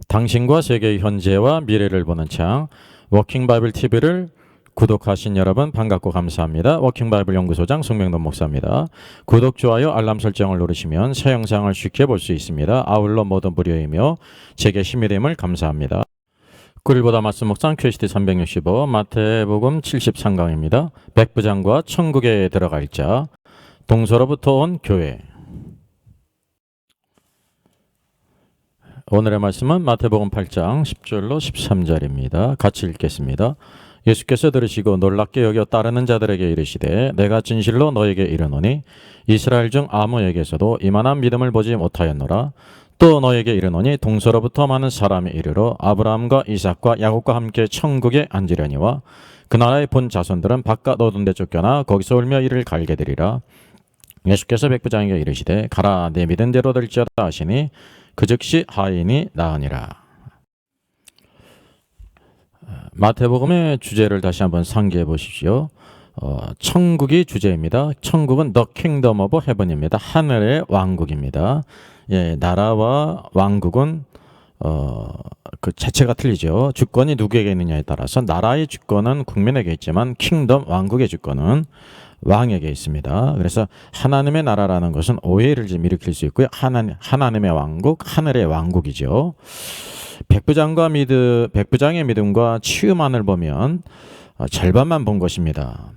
당신과 세계의 현재와 미래를 보는 창 워킹 바이블 TV를 구독하신 여러분 반갑고 감사합니다. 워킹 바이블 연구소장 송명돈 목사입니다. 구독, 좋아요, 알람 설정을 누르시면 새 영상을 쉽게 볼 수 있습니다. 아울러 모든 무료이며 제게 힘이 됨을 감사합니다. 꿀보다 말씀 묵상 퀘스트 365 마태복음 73강입니다. 백부장과 천국에 들어갈 자, 동서로부터 온 교회. 오늘의 말씀은 마태복음 8장 10절로 13절입니다. 같이 읽겠습니다. 예수께서 들으시고 놀랍게 여겨 따르는 자들에게 이르시되 내가 진실로 너에게 이르노니 이스라엘 중 아무에게서도 이만한 믿음을 보지 못하였노라. 또 너에게 이르노니 동서로부터 많은 사람이 이르러 아브라함과 이삭과 야곱과 함께 천국에 앉으려니와 그 나라의 본 자손들은 바깥 어두운 데 쫓겨나 거기서 울며 이를 갈게 되리라. 예수께서 백부장에게 이르시되 가라, 내 믿은 대로 될지어다 하시니 그 즉시 하인이 나으니라. 마태복음의 주제를 다시 한번 상기해 보십시오. 천국이 주제입니다. 천국은 The Kingdom of Heaven입니다. 하늘의 왕국입니다. 예, 나라와 왕국은 그 자체가 틀리죠. 주권이 누구에게 있느냐에 따라서 나라의 주권은 국민에게 있지만 킹덤, 왕국의 주권은 왕에게 있습니다. 그래서 하나님의 나라라는 것은 오해를 좀 일으킬 수 있고요. 하나님의 왕국, 하늘의 왕국이죠. 백부장의 믿음과 치유만을 보면 절반만 본 것입니다.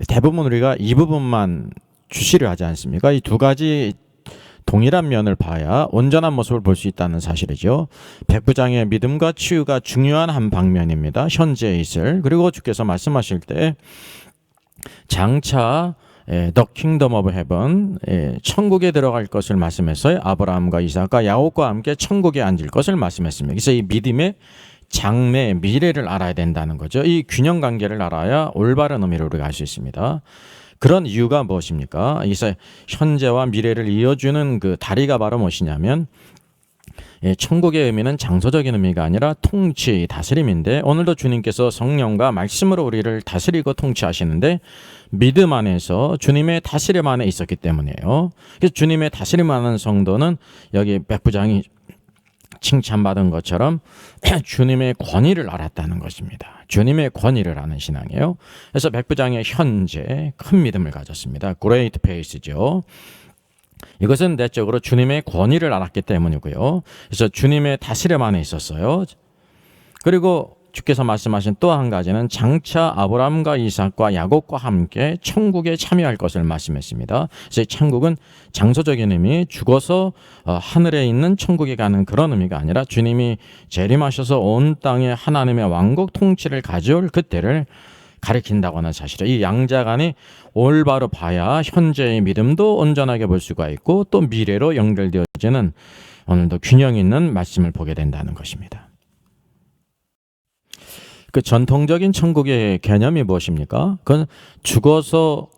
대부분 우리가 이 부분만 주시를 하지 않습니까? 이 두 가지 동일한 면을 봐야 온전한 모습을 볼 수 있다는 사실이죠. 백부장의 믿음과 치유가 중요한 한 방면입니다. 현재에 있을. 그리고 주께서 말씀하실 때 장차 The Kingdom of Heaven, 천국에 들어갈 것을 말씀해서 아브라함과 이삭과 야곱과 함께 천국에 앉을 것을 말씀했습니다. 그래서 이 믿음의 장래, 미래를 알아야 된다는 거죠. 이 균형 관계를 알아야 올바른 의미를 우리가 알 수 있습니다. 그런 이유가 무엇입니까? 그래서 현재와 미래를 이어주는 그 다리가 바로 무엇이냐면 천국의 의미는 장소적인 의미가 아니라 통치, 다스림인데 오늘도 주님께서 성령과 말씀으로 우리를 다스리고 통치하시는데 믿음 안에서 주님의 다스림 안에 있었기 때문이에요. 그래서 주님의 다스림 안에 성도는 여기 백부장이 칭찬받은 것처럼 주님의 권위를 알았다는 것입니다. 주님의 권위를 아는 신앙이에요. 그래서 백부장의 현재 큰 믿음을 가졌습니다. Great faith죠. 이것은 내적으로 주님의 권위를 알았기 때문이고요. 그래서 주님의 다스림 안에 있었어요. 그리고 주께서 말씀하신 또 한 가지는 장차 아브라함과 이삭과 야곱과 함께 천국에 참여할 것을 말씀했습니다. 그래서 천국은 장소적인 의미, 죽어서 하늘에 있는 천국에 가는 그런 의미가 아니라 주님이 재림하셔서 온 땅에 하나님의 왕국 통치를 가져올 그때를 가리킨다고 하는 사실이죠. 이 양자간이 올바로 봐야 현재의 믿음도 온전하게 볼 수가 있고 또 미래로 연결되어지는 오늘도 균형 있는 말씀을 보게 된다는 것입니다. 그 전통적인 천국의 개념이 무엇입니까? 그건 죽어서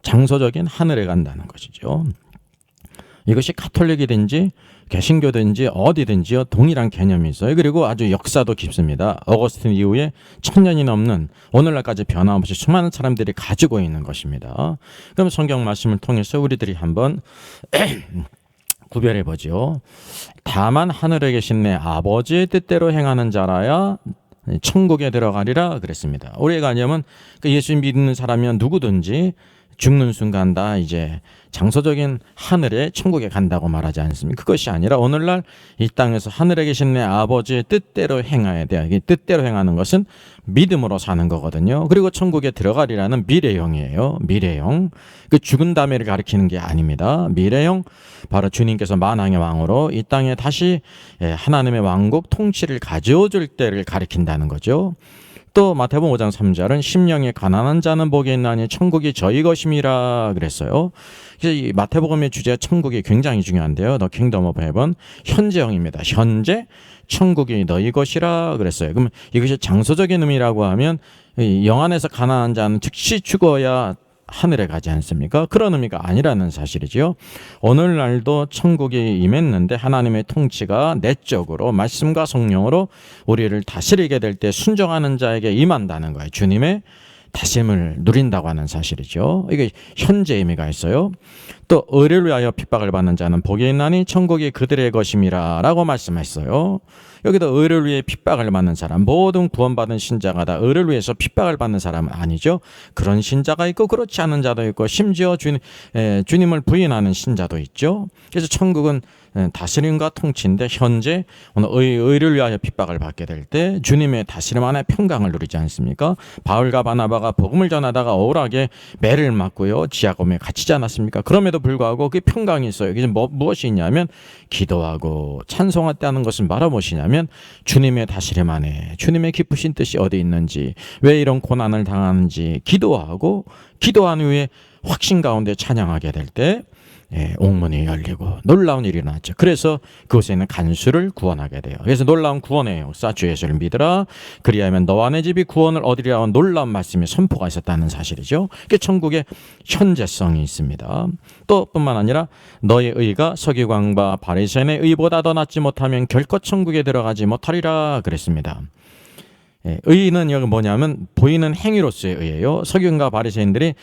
장소적인 하늘에 간다는 것이죠. 이것이 가톨릭이든지 개신교든지 어디든지요 동일한 개념이 있어요. 그리고 아주 역사도 깊습니다. 어거스틴 이후에 1000년이 넘는 오늘날까지 변함없이 수많은 사람들이 가지고 있는 것입니다. 그럼 성경 말씀을 통해서 우리들이 한번 구별해 보죠. 다만 하늘에 계신 내 아버지의 뜻대로 행하는 자라야 천국에 들어가리라 그랬습니다. 우리의 개념은 예수 믿는 사람이면 누구든지 죽는 순간 다 이제 장소적인 하늘에 천국에 간다고 말하지 않습니까? 그것이 아니라 오늘날 이 땅에서 하늘에 계신 내 아버지의 뜻대로 행해야 돼요. 이 뜻대로 행하는 것은 믿음으로 사는 거거든요. 그리고 천국에 들어가리라는 미래형이에요. 미래형. 그 죽은 다음에를 가리키는 게 아닙니다. 미래형, 바로 주님께서 만왕의 왕으로 이 땅에 다시 하나님의 왕국 통치를 가져줄 때를 가리킨다는 거죠. 또 마태복음 5장 3절은 심령이 가난한 자는 복이 있나니 천국이 저희 것임이라 그랬어요. 그래서 이 마태복음의 주제가 천국이 굉장히 중요한데요. The Kingdom of Heaven, 현재형입니다. 현재 천국이 너희 것이라 그랬어요. 그럼 이것이 장소적인 의미라고 하면 영안에서 가난한 자는 즉시 죽어야 하늘에 가지 않습니까? 그런 의미가 아니라는 사실이죠. 오늘날도 천국이 임했는데 하나님의 통치가 내적으로 말씀과 성령으로 우리를 다스리게 될 때 순종하는 자에게 임한다는 거예요. 주님의 다짐을 누린다고 하는 사실이죠. 이게 현재 의미가 있어요. 또 의를 위하여 핍박을 받는 자는 복이 있나니 천국이 그들의 것임이라 라고 말씀했어요. 여기도 의를 위해 핍박을 받는 사람, 모든 구원받은 신자가 다 의를 위해서 핍박을 받는 사람은 아니죠. 그런 신자가 있고 그렇지 않은 자도 있고 심지어 주님을 부인하는 신자도 있죠. 그래서 천국은 다스림과 통치인데 현재 오늘 의를 위하여 핍박을 받게 될 때 주님의 다스림 안에 평강을 누리지 않습니까? 바울과 바나바가 복음을 전하다가 억울하게 매를 맞고요, 지하검에 갇히지 않았습니까? 그럼에도 불구하고 그 평강이 있어요. 이게 무엇이 있냐면 기도하고 찬송했다는 것은 말하 무엇이냐면 주님의 다스림 안에 주님의 기쁘신 뜻이 어디 있는지, 왜 이런 고난을 당하는지 기도하고 기도한 후에 확신 가운데 찬양하게 될때 옥문이 열리고 놀라운 일이 일어났죠. 그래서 그곳에 있는 간수를 구원하게 돼요. 그래서 놀라운 구원의 역사, 주 예수를 믿으라 그리하면 너와 내 집이 구원을 얻으리라 놀라운 말씀이 선포가 있었다는 사실이죠. 그게 천국의 현재성이 있습니다. 또 뿐만 아니라 너의 의가 서기관과 바리새인의 의보다 더 낫지 못하면 결코 천국에 들어가지 못하리라 그랬습니다. 의는 여기 뭐냐면 보이는 행위로서의 의예요. 서기관과 바리새인들이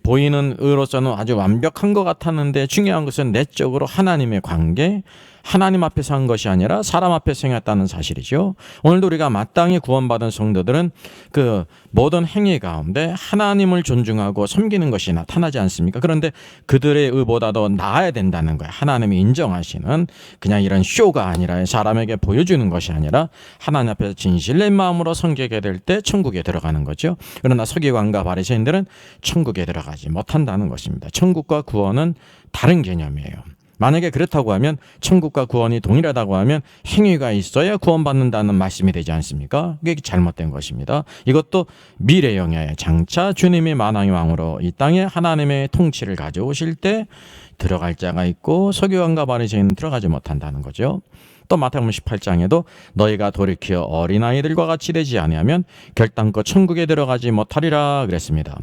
보이는 의로서는 아주 완벽한 것 같았는데 중요한 것은 내적으로 하나님의 관계, 하나님 앞에서 한 것이 아니라 사람 앞에서 행했다는 사실이죠. 오늘도 우리가 마땅히 구원받은 성도들은 그 모든 행위 가운데 하나님을 존중하고 섬기는 것이 나타나지 않습니까? 그런데 그들의 의보다 더 나아야 된다는 거예요. 하나님이 인정하시는 그냥 이런 쇼가 아니라 사람에게 보여주는 것이 아니라 하나님 앞에서 진실된 마음으로 섬기게 될 때 천국에 들어가는 거죠. 그러나 서기관과 바리새인들은 천국에 들어가지 못한다는 것입니다. 천국과 구원은 다른 개념이에요. 만약에 그렇다고 하면 천국과 구원이 동일하다고 하면 행위가 있어야 구원받는다는 말씀이 되지 않습니까? 그게 잘못된 것입니다. 이것도 미래형이에요. 장차 주님이 만왕의 왕으로 이 땅에 하나님의 통치를 가져오실 때 들어갈 자가 있고 서기관과 바리새인은 들어가지 못한다는 거죠. 또 마태복음 18장에도 너희가 돌이켜 어린아이들과 같이 되지 아니하면 결단코 천국에 들어가지 못하리라 그랬습니다.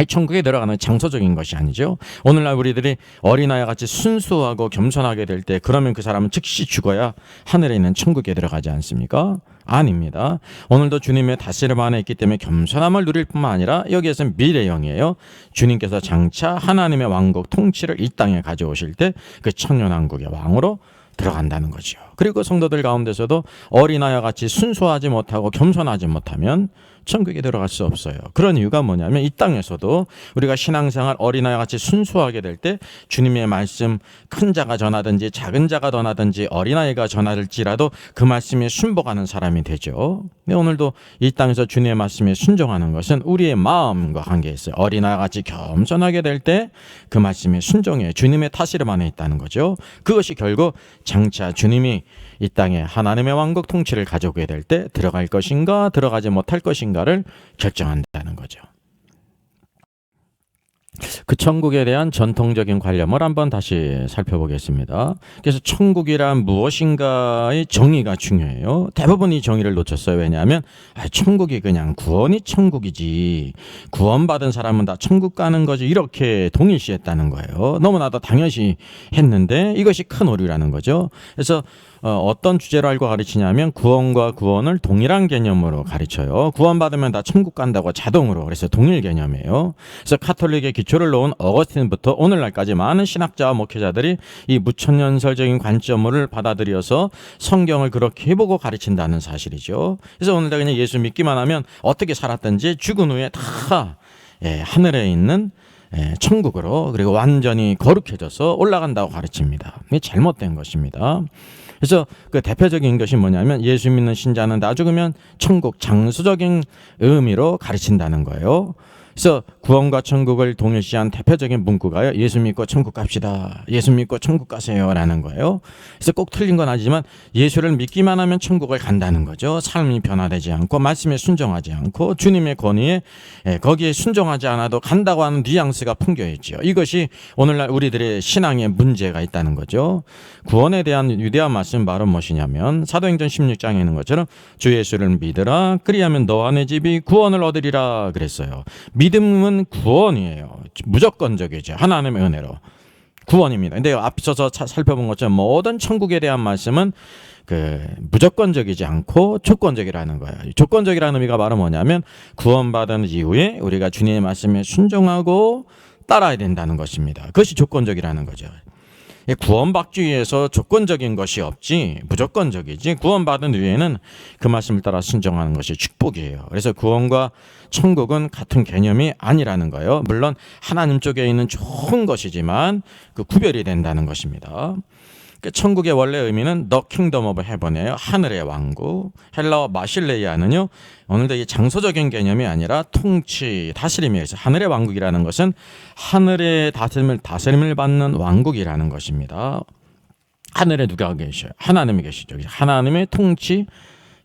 천국에 들어가는 장소적인 것이 아니죠. 오늘날 우리들이 어린아이와 같이 순수하고 겸손하게 될 때 그러면 그 사람은 즉시 죽어야 하늘에 있는 천국에 들어가지 않습니까? 아닙니다. 오늘도 주님의 다스림 안에 있기 때문에 겸손함을 누릴 뿐만 아니라 여기에서는 미래형이에요. 주님께서 장차 하나님의 왕국 통치를 이 땅에 가져오실 때 그 천년왕국의 왕으로 들어간다는 거죠. 그리고 성도들 가운데서도 어린아이와 같이 순수하지 못하고 겸손하지 못하면 천국에 들어갈 수 없어요. 그런 이유가 뭐냐면 이 땅에서도 우리가 신앙생활 어린아이와 같이 순수하게 될 때 주님의 말씀 큰 자가 전하든지 작은 자가 전하든지 어린아이가 전할지라도 그 말씀에 순복하는 사람이 되죠. 근데 오늘도 이 땅에서 주님의 말씀에 순종하는 것은 우리의 마음과 관계에 있어요. 어린아이와 같이 겸손하게 될 때 그 말씀에 순종해 주님의 타시름 안에 있다는 거죠. 그것이 결국 장차 주님이 이 땅에 하나님의 왕국 통치를 가져오게 될 때 들어갈 것인가 들어가지 못할 것인가를 결정한다는 거죠. 그 천국에 대한 전통적인 관념을 한번 다시 살펴보겠습니다. 그래서 천국이란 무엇인가의 정의가 중요해요. 대부분 이 정의를 놓쳤어요. 왜냐하면 천국이 그냥 구원이 천국이지 구원받은 사람은 다 천국 가는 거지 이렇게 동일시했다는 거예요. 너무나도 당연시 했는데 이것이 큰 오류라는 거죠. 그래서 어떤 주제로 알고 가르치냐면 구원과 구원을 동일한 개념으로 가르쳐요. 구원받으면 다 천국 간다고 자동으로. 그래서 동일 개념이에요. 그래서 카톨릭의 기초를 놓은 어거스틴부터 오늘날까지 많은 신학자와 목회자들이 이 무천년설적인 관점을 받아들여서 성경을 그렇게 해보고 가르친다는 사실이죠. 그래서 오늘날 그냥 예수 믿기만 하면 어떻게 살았든지 죽은 후에 다 하늘에 있는 천국으로 그리고 완전히 거룩해져서 올라간다고 가르칩니다. 이게 잘못된 것입니다. 그래서 그 대표적인 것이 뭐냐면 예수 믿는 신자는 나 죽으면 천국 장소적인 의미로 가르친다는 거예요. 그래서 구원과 천국을 동일시한 대표적인 문구가요. 예수 믿고 천국 갑시다. 예수 믿고 천국 가세요. 라는 거예요. 그래서 꼭 틀린 건 아니지만 예수를 믿기만 하면 천국을 간다는 거죠. 삶이 변화되지 않고 말씀에 순종하지 않고 주님의 권위에 거기에 순종하지 않아도 간다고 하는 뉘앙스가 풍겨 있죠. 이것이 오늘날 우리들의 신앙에 문제가 있다는 거죠. 구원에 대한 위대한 말씀 바로 무엇이냐면 사도행전 16장에 있는 것처럼 주 예수를 믿으라 그리하면 너와 내 집이 구원을 얻으리라 그랬어요. 믿음은 구원이에요. 무조건적이죠. 하나님의 은혜로 구원입니다. 근데 앞서서 살펴본 것처럼 모든 천국에 대한 말씀은 무조건적이지 않고 조건적이라는 거예요. 조건적이라는 의미가 바로 뭐냐면 구원받은 이후에 우리가 주님의 말씀에 순종하고 따라야 된다는 것입니다. 그것이 조건적이라는 거죠. 구원받기 위해서 조건적인 것이 없지 무조건적이지, 구원받은 후에는 그 말씀을 따라 순종하는 것이 축복이에요. 그래서 구원과 천국은 같은 개념이 아니라는 거예요. 물론 하나님 쪽에 있는 좋은 것이지만 그 구별이 된다는 것입니다. 천국의 원래 의미는 The Kingdom of Heaven이에요. 하늘의 왕국. 헬라어 마실레이아는요, 오늘도 이 장소적인 개념이 아니라 통치, 다스림에 의해서 하늘의 왕국이라는 것은 하늘의 다스림을 받는 왕국이라는 것입니다. 하늘에 누가 계셔요? 하나님이 계시죠. 하나님의 통치,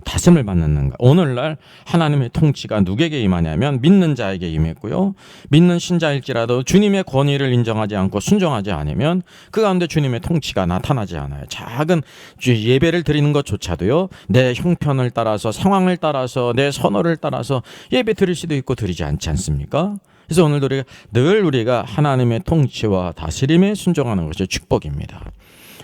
다스림을 받는 것. 오늘날 하나님의 통치가 누구에게 임하냐면 믿는 자에게 임했고요. 믿는 신자일지라도 주님의 권위를 인정하지 않고 순종하지 않으면 그 가운데 주님의 통치가 나타나지 않아요. 작은 예배를 드리는 것조차도요, 내 형편을 따라서, 상황을 따라서, 내 선호를 따라서 예배 드릴 수도 있고 드리지 않지 않습니까? 그래서 오늘도 우리가 하나님의 통치와 다스림에 순종하는 것이 축복입니다.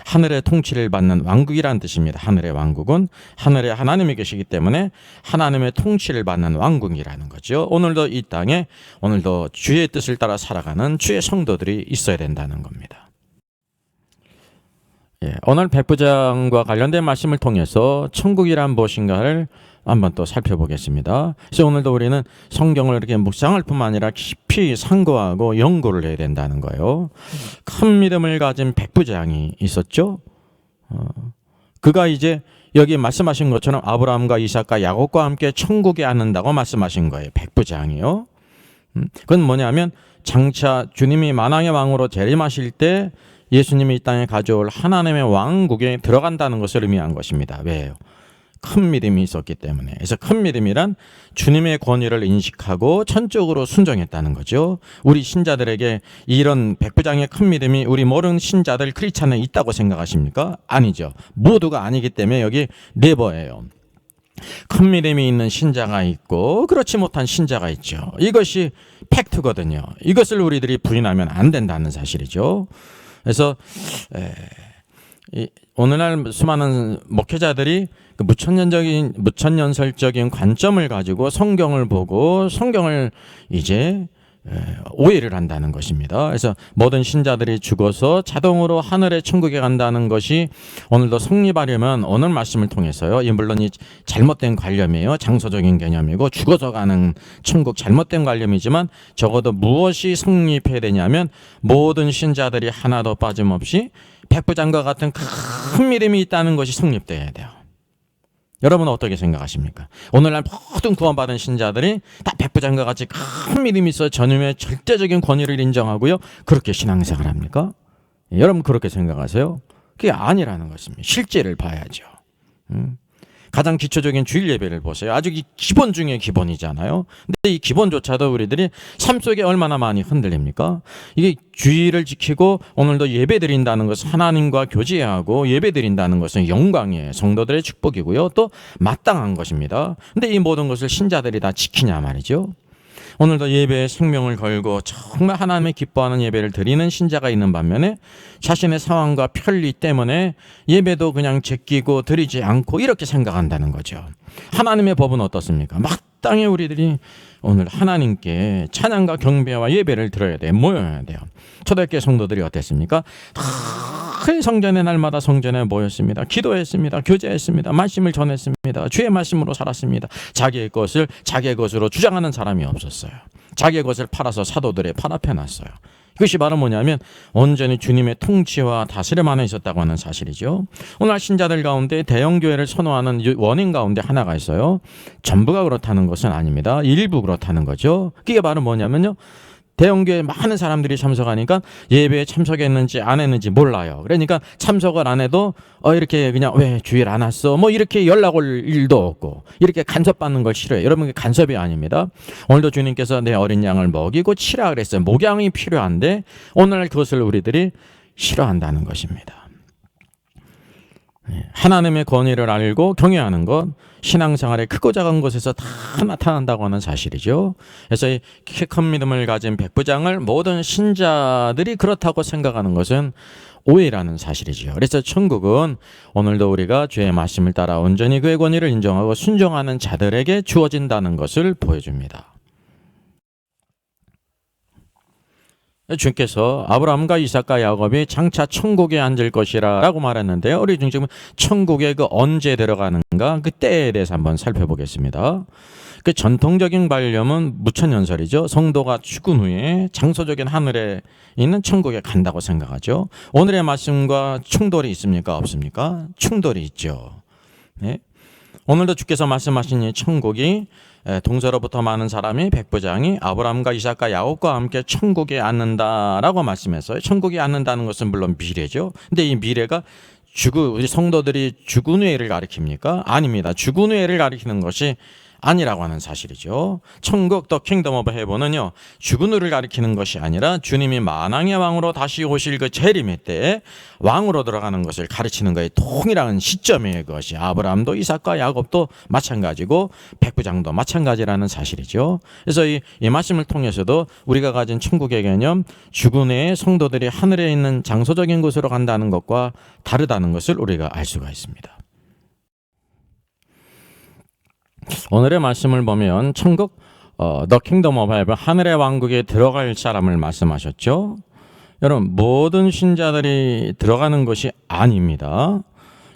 하늘의 통치를 받는 왕국이라는 뜻입니다. 하늘의 왕국은 하늘에 하나님이 계시기 때문에 하나님의 통치를 받는 왕국이라는 거죠. 오늘도 이 땅에 오늘도 주의 뜻을 따라 살아가는 주의 성도들이 있어야 된다는 겁니다. 오늘 백부장과 관련된 말씀을 통해서 천국이란 무엇인가를 한번 또 살펴보겠습니다. 그래서 오늘도 우리는 성경을 이렇게 묵상할 뿐만 아니라 깊이 상고하고 연구를 해야 된다는 거예요. 큰 믿음을 가진 백부장이 있었죠. 그가 이제 여기 말씀하신 것처럼 아브라함과 이삭과 야곱과 함께 천국에 앉는다고 말씀하신 거예요. 백부장이요. 그건 뭐냐면 장차 주님이 만왕의 왕으로 재림하실 때 예수님이 이 땅에 가져올 하나님의 왕국에 들어간다는 것을 의미한 것입니다. 왜요? 큰 믿음이 있었기 때문에. 그래서 큰 믿음이란 주님의 권위를 인식하고 전적으로 순종했다는 거죠. 우리 신자들에게 이런 백부장의 큰 믿음이 우리 모르는 신자들 크리스찬에 있다고 생각하십니까? 아니죠. 모두가 아니기 때문에 여기 네버예요. 큰 믿음이 있는 신자가 있고 그렇지 못한 신자가 있죠. 이것이 팩트거든요. 이것을 우리들이 부인하면 안 된다는 사실이죠. 그래서 오늘날 수많은 목회자들이 그 무천년설적인 관점을 가지고 성경을 보고 성경을 이제 오해를 한다는 것입니다. 그래서 모든 신자들이 죽어서 자동으로 하늘의 천국에 간다는 것이 오늘도 성립하려면 오늘 말씀을 통해서요. 물론 이 잘못된 관념이에요. 장소적인 개념이고 죽어서 가는 천국 잘못된 관념이지만 적어도 무엇이 성립해야 되냐면 모든 신자들이 하나도 빠짐없이 백부장과 같은 큰 믿음이 있다는 것이 성립돼야 돼요. 여러분은 어떻게 생각하십니까? 오늘날 모든 구원받은 신자들이 다 백부장과 같이 큰 믿음이 있어 주님의 절대적인 권위를 인정하고요. 그렇게 신앙생활 합니까? 여러분 그렇게 생각하세요? 그게 아니라는 것입니다. 실제를 봐야죠. 가장 기초적인 주일 예배를 보세요. 아주 기본 중에 기본이잖아요. 근데 이 기본조차도 우리들이 삶 속에 얼마나 많이 흔들립니까? 이게 주일을 지키고 오늘도 예배 드린다는 것은 하나님과 교제하고 예배 드린다는 것은 영광이에요. 성도들의 축복이고요. 또 마땅한 것입니다. 근데 이 모든 것을 신자들이 다 지키냐 말이죠. 오늘도 예배에 생명을 걸고 정말 하나님의 기뻐하는 예배를 드리는 신자가 있는 반면에 자신의 상황과 편리 때문에 예배도 그냥 제끼고 드리지 않고 이렇게 생각한다는 거죠. 하나님의 법은 어떻습니까? 마땅히 우리들이 오늘 하나님께 찬양과 경배와 예배를 드려야 돼요. 모여야 돼요. 초대교회 성도들이 어땠습니까? 큰 성전에 날마다 성전에 모였습니다. 기도했습니다. 교제했습니다. 말씀을 전했습니다. 주의 말씀으로 살았습니다. 자기의 것으로 주장하는 사람이 없었어요. 자기의 것을 팔아서 사도들의 팔 앞에 놨어요. 이것이 바로 뭐냐면 온전히 주님의 통치와 다스림 안에 있었다고 하는 사실이죠. 오늘 신자들 가운데 대형교회를 선호하는 원인 가운데 하나가 있어요. 전부가 그렇다는 것은 아닙니다. 일부 그렇다는 거죠. 그게 바로 뭐냐면요. 대형교회에 많은 사람들이 참석하니까 예배에 참석했는지 안 했는지 몰라요. 그러니까 참석을 안 해도 이렇게 그냥 왜 주일 안 왔어? 뭐 이렇게 연락 올 일도 없고 이렇게 간섭받는 걸 싫어해요. 여러분 간섭이 아닙니다. 오늘도 주님께서 내 어린 양을 먹이고 치라 그랬어요. 목양이 필요한데 오늘 그것을 우리들이 싫어한다는 것입니다. 하나님의 권위를 알고 경외하는 것 신앙생활의 크고 작은 곳에서 다 나타난다고 하는 사실이죠. 그래서 이 큰 믿음을 가진 백부장을 모든 신자들이 그렇다고 생각하는 것은 오해라는 사실이죠. 그래서 천국은 오늘도 우리가 주의 말씀을 따라 온전히 그의 권위를 인정하고 순종하는 자들에게 주어진다는 것을 보여줍니다. 주께서 아브라함과 이삭과 야곱이 장차 천국에 앉을 것이라고 말했는데요. 우리 지금 천국에 그 언제 들어가는가 그 때에 대해서 한번 살펴보겠습니다. 그 전통적인 관념은 무천년설이죠. 성도가 죽은 후에 장소적인 하늘에 있는 천국에 간다고 생각하죠. 오늘의 말씀과 충돌이 있습니까? 없습니까? 충돌이 있죠. 네? 오늘도 주께서 말씀하신 이 천국이 동서로부터 많은 사람이 백부장이 아브라함과 이삭과 야곱과 함께 천국에 앉는다라고 말씀했어요. 천국에 앉는다는 것은 물론 미래죠. 근데 이 미래가 우리 성도들이 죽은 후에를 가리킵니까? 아닙니다. 죽은 후에를 가리키는 것이 아니라고 하는 사실이죠. 천국 더 킹덤 오브 헤븐은요, 죽은 후를 가리키는 것이 아니라 주님이 만왕의 왕으로 다시 오실 그 재림의 때에 왕으로 들어가는 것을 가르치는 것의 통일한 시점이에요. 그것이 아브라함도 이삭과 야곱도 마찬가지고 백부장도 마찬가지라는 사실이죠. 그래서 이 말씀을 통해서도 우리가 가진 천국의 개념, 죽은 후에 성도들이 하늘에 있는 장소적인 곳으로 간다는 것과 다르다는 것을 우리가 알 수가 있습니다. 오늘의 말씀을 보면 천국 The Kingdom of Heaven, 하늘의 왕국에 들어갈 사람을 말씀하셨죠. 여러분, 모든 신자들이 들어가는 것이 아닙니다.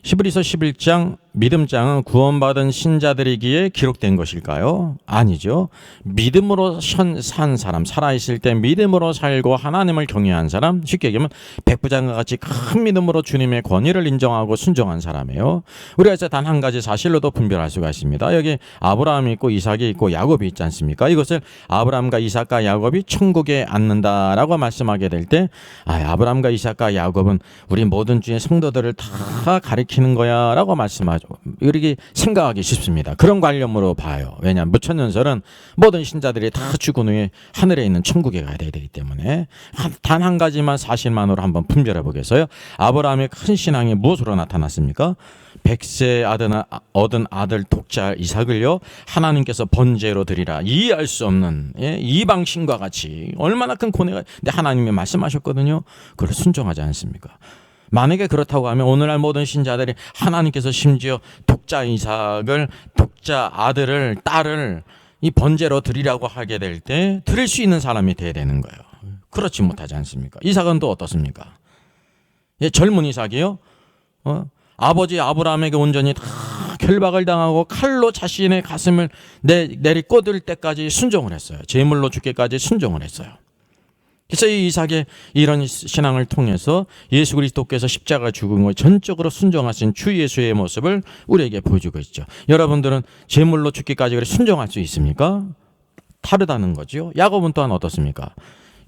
히브리서 11장 믿음장은 구원받은 신자들이기에 기록된 것일까요? 아니죠. 믿음으로 산 사람, 살아있을 때 믿음으로 살고 하나님을 경외한 사람, 쉽게 얘기하면 백부장과 같이 큰 믿음으로 주님의 권위를 인정하고 순종한 사람이에요. 우리가 이제 단 한 가지 사실로도 분별할 수가 있습니다. 여기 아브라함이 있고 이삭이 있고 야곱이 있지 않습니까? 이것을 아브라함과 이삭과 야곱이 천국에 앉는다라고 말씀하게 될 때, 아브라함과 이삭과 야곱은 우리 모든 주의 성도들을 다 가리키는 거야 라고 말씀하죠. 이렇게 생각하기 쉽습니다. 그런 관념으로 봐요. 왜냐하면 무천년설은 모든 신자들이 다 죽은 후에 하늘에 있는 천국에 가야 되기 때문에 단 한 가지만 사실만으로 한번 분별해 보겠어요. 아브라함의 큰 신앙이 무엇으로 나타났습니까? 100세 얻은 아들 독자 이삭을요, 하나님께서 번제로 드리라. 이해할 수 없는 이방 신과 같이 얼마나 큰 고뇌가, 근데 하나님이 말씀하셨거든요. 그걸 순종하지 않습니까? 만약에 그렇다고 하면 오늘날 모든 신자들이 하나님께서 심지어 독자 이삭을, 독자 아들을, 딸을 이 번제로 드리라고 하게 될 때 드릴 수 있는 사람이 돼야 되는 거예요. 그렇지 못하지 않습니까? 이삭은 또 어떻습니까? 젊은 이삭이요, 아버지 아브라함에게 온전히 다 결박을 당하고 칼로 자신의 가슴을 내리 꽂을 때까지 순종을 했어요. 제물로 죽기까지 순종을 했어요. 그래서 이 이삭의 이런 신앙을 통해서 예수 그리스도께서 십자가 죽은 걸 전적으로 순종하신 주 예수의 모습을 우리에게 보여주고 있죠. 여러분들은 제물로 죽기까지 순종할 수 있습니까? 다르다는 거죠. 야곱은 또한 어떻습니까?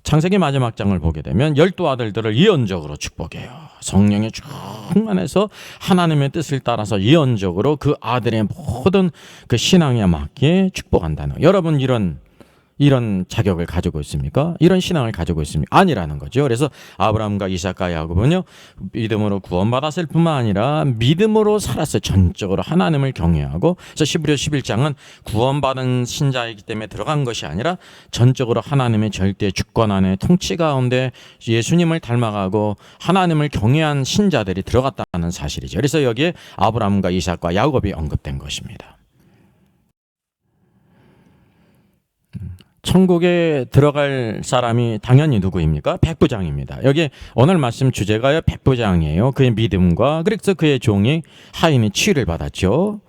창세기 마지막 장을 보게 되면 12아들들을 예언적으로 축복해요. 성령의 충만해서 하나님의 뜻을 따라서 예언적으로 그 아들의 모든 그 신앙에 맞게 축복한다는 거예요. 여러분 이런 자격을 가지고 있습니까? 이런 신앙을 가지고 있습니까? 아니라는 거죠. 그래서 아브라함과 이삭과 야곱은요, 믿음으로 구원받았을 뿐만 아니라 믿음으로 살았어요. 전적으로 하나님을 경외하고. 그래서 히브리서 11장은 구원받은 신자이기 때문에 들어간 것이 아니라 전적으로 하나님의 절대 주권 안에 통치 가운데 예수님을 닮아가고 하나님을 경외한 신자들이 들어갔다는 사실이죠. 그래서 여기에 아브라함과 이삭과 야곱이 언급된 것입니다. 천국에 들어갈 사람이 당연히 누구입니까? 백부장입니다. 여기 오늘 말씀 주제가요, 백부장이에요. 그의 믿음과, 그래서 그의 종이 하인이 치유를 받았죠.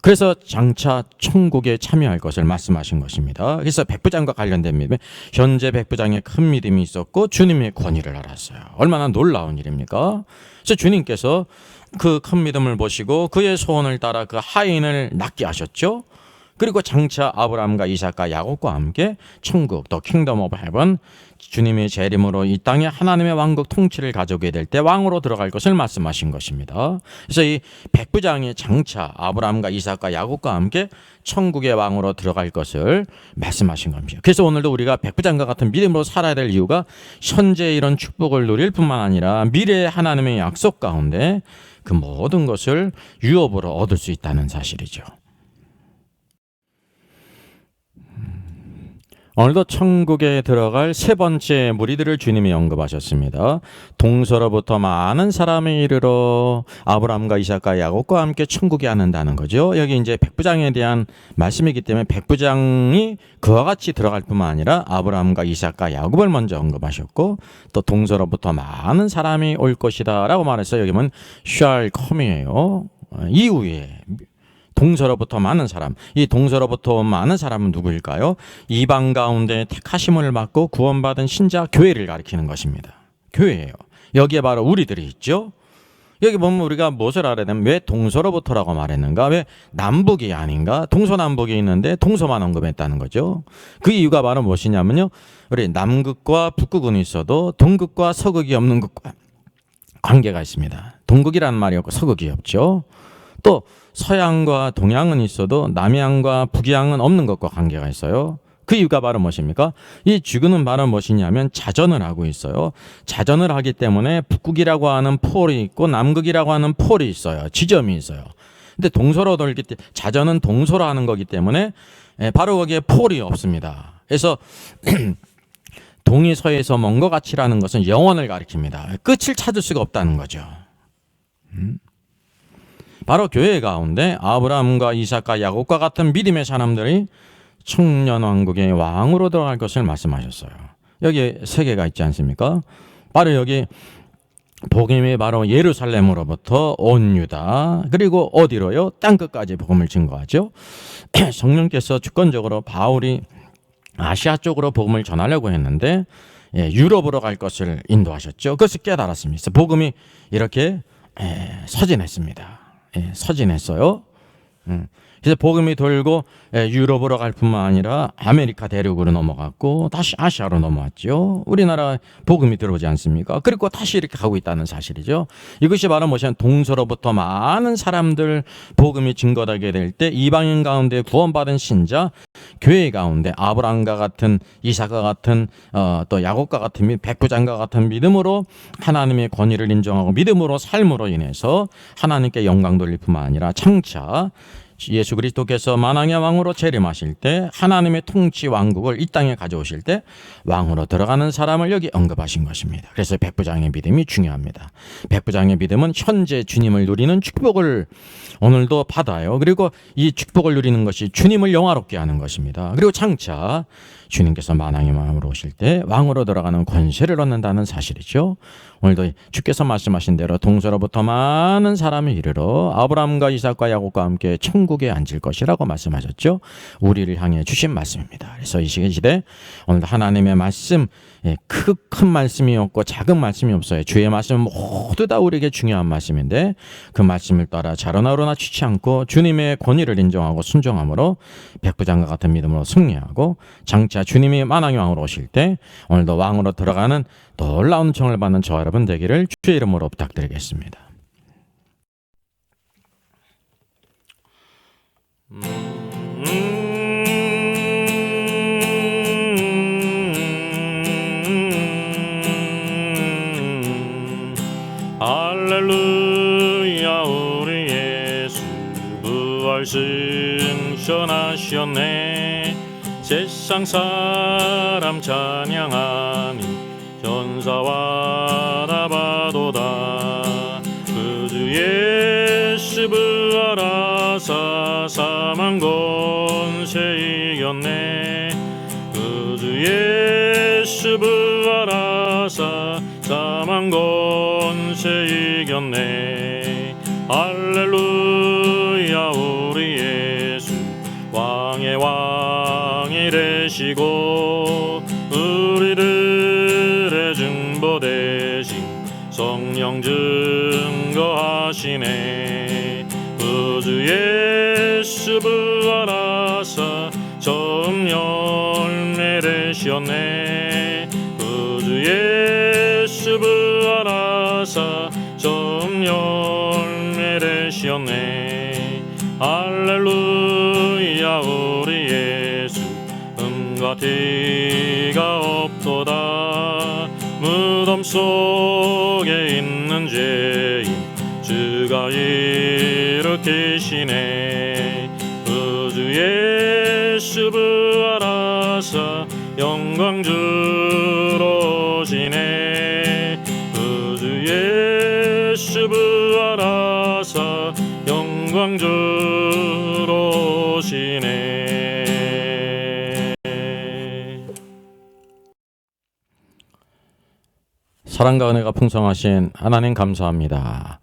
그래서 장차 천국에 참여할 것을 말씀하신 것입니다. 그래서 백부장과 관련된 믿음, 현재 백부장의 큰 믿음이 있었고 주님의 권위를 알았어요. 얼마나 놀라운 일입니까? 그래서 주님께서 그 큰 믿음을 보시고 그의 소원을 따라 그 하인을 낫게 하셨죠. 그리고 장차 아브라함과 이삭과 야곱과 함께 천국, 더 킹덤 오브 헤븐, 주님의 재림으로 이 땅에 하나님의 왕국 통치를 가져오게 될 때 왕으로 들어갈 것을 말씀하신 것입니다. 그래서 이 백부장이 장차 아브라함과 이삭과 야곱과 함께 천국의 왕으로 들어갈 것을 말씀하신 겁니다. 그래서 오늘도 우리가 백부장과 같은 믿음으로 살아야 될 이유가 현재 이런 축복을 누릴 뿐만 아니라 미래의 하나님의 약속 가운데 그 모든 것을 유업으로 얻을 수 있다는 사실이죠. 오늘도 천국에 들어갈 세 번째 무리들을 주님이 언급하셨습니다. 동서로부터 많은 사람이 이르러 아브라함과 이삭과 야곱과 함께 천국에 앉는다는 거죠. 여기 이제 백부장에 대한 말씀이기 때문에 백부장이 그와 같이 들어갈 뿐만 아니라 아브라함과 이삭과 야곱을 먼저 언급하셨고, 또 동서로부터 많은 사람이 올 것이다 라고 말해서 여기 보면 shall come이에요. 이후에 동서로부터 많은 사람, 이 동서로부터 많은 사람은 누구일까요? 이방 가운데 택하심을 받고 구원받은 신자 교회를 가리키는 것입니다. 교회예요. 여기에 바로 우리들이 있죠. 여기 보면 우리가 무엇을 알아야 되면 왜 동서로부터라고 말했는가? 왜 남북이 아닌가? 동서남북이 있는데 동서만 언급했다는 거죠. 그 이유가 바로 무엇이냐면요, 우리 남극과 북극은 있어도 동극과 서극이 없는 것과 관계가 있습니다. 동극이라는 말이 없고 서극이 없죠. 또 서양과 동양은 있어도 남양과 북양은 없는 것과 관계가 있어요. 그 이유가 바로 무엇입니까? 이 지구는 바로 무엇이냐면 자전을 하고 있어요. 자전을 하기 때문에 북극이라고 하는 폴이 있고 남극이라고 하는 폴이 있어요. 지점이 있어요. 근데 동서로 돌기 때 자전은 동서로 하는 거기 때문에 바로 거기에 폴이 없습니다. 그래서 동이 서에서 먼 것 같이라는 것은 영원을 가리킵니다. 끝을 찾을 수가 없다는 거죠. 바로 교회 가운데 아브라함과 이삭과 야곱과 같은 믿음의 사람들이 청년왕국의 왕으로 들어갈 것을 말씀하셨어요. 여기 세 개가 있지 않습니까? 바로 여기 복음이 바로 예루살렘으로부터 온 유다, 그리고 어디로요? 땅끝까지 복음을 증거하죠. 성령께서 주권적으로 바울이 아시아 쪽으로 복음을 전하려고 했는데 유럽으로 갈 것을 인도하셨죠. 그것을 깨달았습니다. 복음이 이렇게 서진했습니다. 서진했어요. 그래서 복음이 돌고 유럽으로 갈 뿐만 아니라 아메리카 대륙으로 넘어갔고 다시 아시아로 넘어왔죠. 우리나라 복음이 들어오지 않습니까? 그리고 다시 이렇게 가고 있다는 사실이죠. 이것이 바로 무엇이냐면 동서로부터 많은 사람들 복음이 증거되게 될 때 이방인 가운데 구원받은 신자 교회 가운데 아브라함과 같은 이삭과 같은 또 야곱과 같은 백부장과 같은 믿음으로 하나님의 권위를 인정하고 믿음으로 삶으로 인해서 하나님께 영광 돌릴 뿐만 아니라 장차 예수 그리스도께서 만왕의 왕으로 재림하실 때 하나님의 통치 왕국을 이 땅에 가져오실 때 왕으로 들어가는 사람을 여기 언급하신 것입니다. 그래서 백부장의 믿음이 중요합니다. 백부장의 믿음은 현재 주님을 누리는 축복을 오늘도 받아요. 그리고 이 축복을 누리는 것이 주님을 영화롭게 하는 것입니다. 그리고 장차 주님께서 만왕의 왕으로 오실 때 왕으로 들어가는 권세를 얻는다는 사실이죠. 오늘도 주께서 말씀하신 대로 동서로부터 많은 사람이 이르러 아브라함과 이삭과 야곱과 함께 천국에 앉을 것이라고 말씀하셨죠. 우리를 향해 주신 말씀입니다. 그래서 이 시대 오늘도 하나님의 말씀, 큰 말씀이 없고 작은 말씀이 없어요. 주의 말씀은 모두 다 우리에게 중요한 말씀인데 그 말씀을 따라 자로나로나 취치 않고 주님의 권위를 인정하고 순종함으로 백부장과 같은 믿음으로 승리하고 장차 주님이 만왕의 왕으로 오실 때 오늘도 왕으로 들어가는 놀라운 청을 받는 저와 여러분 되기를 주의 이름으로 부탁드리겠습니다. 할렐루야 우리 예수 부활 승천하셨네. 세상 사람 찬양하니 전사와 다 봐도다. 그 주 예수 부활하사 사망 권세 이겼네. 그 주 예수 부활하사 사망 권세 이겼네. 할렐루야 우리 예수 왕의 왕이 되시고 우리들의 중보 대신 성령 증거하시네. 그 주 예수 부활하사 처음 열매 되셨네. 그 주 예수 부활하사 처음 열매 되셨네. 할렐루야 우리 예수 음과 티가 없도다. 무덤 속에 있는 죄인 주가 일으키시네. 그 주 예수 부활하사 영광 주로시네. 우주 예수 부활하사 영광 주로시네. 사랑과 은혜가 풍성하신 하나님 감사합니다.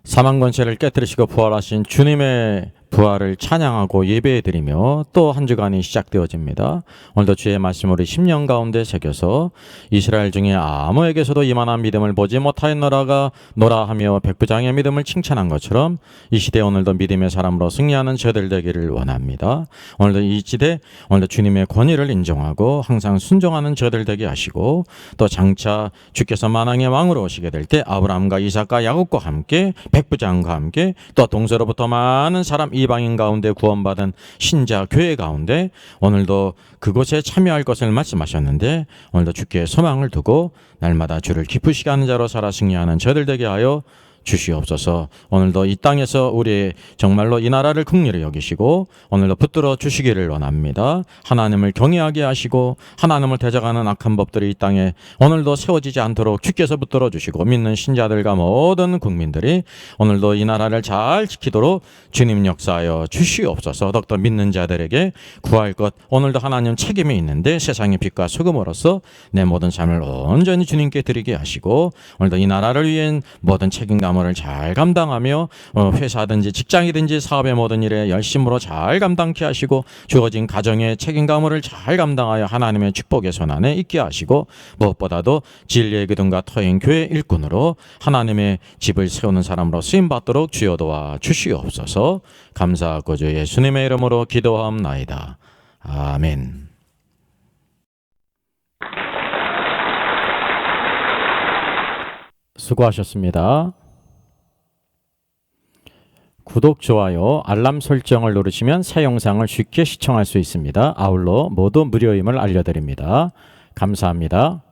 사망 권세를 깨뜨리시고 부활하신 주님의 부활을 찬양하고 예배해드리며 또 한 주간이 시작되어집니다. 오늘도 주의 말씀을 10년 가운데 새겨서 이스라엘 중에 아무에게서도 이만한 믿음을 보지 못하였노라가 노라 하며 백부장의 믿음을 칭찬한 것처럼 이 시대 오늘도 믿음의 사람으로 승리하는 저들 되기를 원합니다. 오늘도 이 시대 오늘도 주님의 권위를 인정하고 항상 순종하는 저들 되게 하시고 또 장차 주께서 만왕의 왕으로 오시게 될 때 아브라함과 이삭과 야곱과 함께 백부장과 함께 또 동서로부터 많은 사람 이방인 가운데 구원받은 신자 교회 가운데 오늘도 그곳에 참여할 것을 말씀하셨는데 오늘도 주께 소망을 두고 날마다 주를 기쁘시게 하는 자로 살아 승리하는 저들 되게 하여 주시옵소서. 오늘도 이 땅에서 우리 정말로 이 나라를 긍휼히 여기시고 오늘도 붙들어 주시기를 원합니다. 하나님을 경외하게 하시고 하나님을 대적하는 악한 법들이 이 땅에 오늘도 세워지지 않도록 주께서 붙들어 주시고 믿는 신자들과 모든 국민들이 오늘도 이 나라를 잘 지키도록 주님 역사하여 주시옵소서. 더욱더 믿는 자들에게 구할 것 오늘도 하나님 책임이 있는데 세상의 빛과 소금으로서 내 모든 삶을 온전히 주님께 드리게 하시고 오늘도 이 나라를 위한 모든 책임감 을 잘 감당하며 회사든지 직장이든지 사업의 모든 일에 열심으로 잘 감당케 하시고 주어진 가정의 책임감을 잘 감당하여 하나님의 축복의 손안에 있게 하시고 무엇보다도 진리의 기둥과 터인 교회 일꾼으로 하나님의 집을 세우는 사람으로 쓰임받도록 주여 도와 주시옵소서. 감사하고 주 예수님의 이름으로 기도하옵나이다. 아멘. 수고하셨습니다. 구독, 좋아요, 알람 설정을 누르시면 새 영상을 쉽게 시청할 수 있습니다. 아울러 모두 무료임을 알려드립니다. 감사합니다.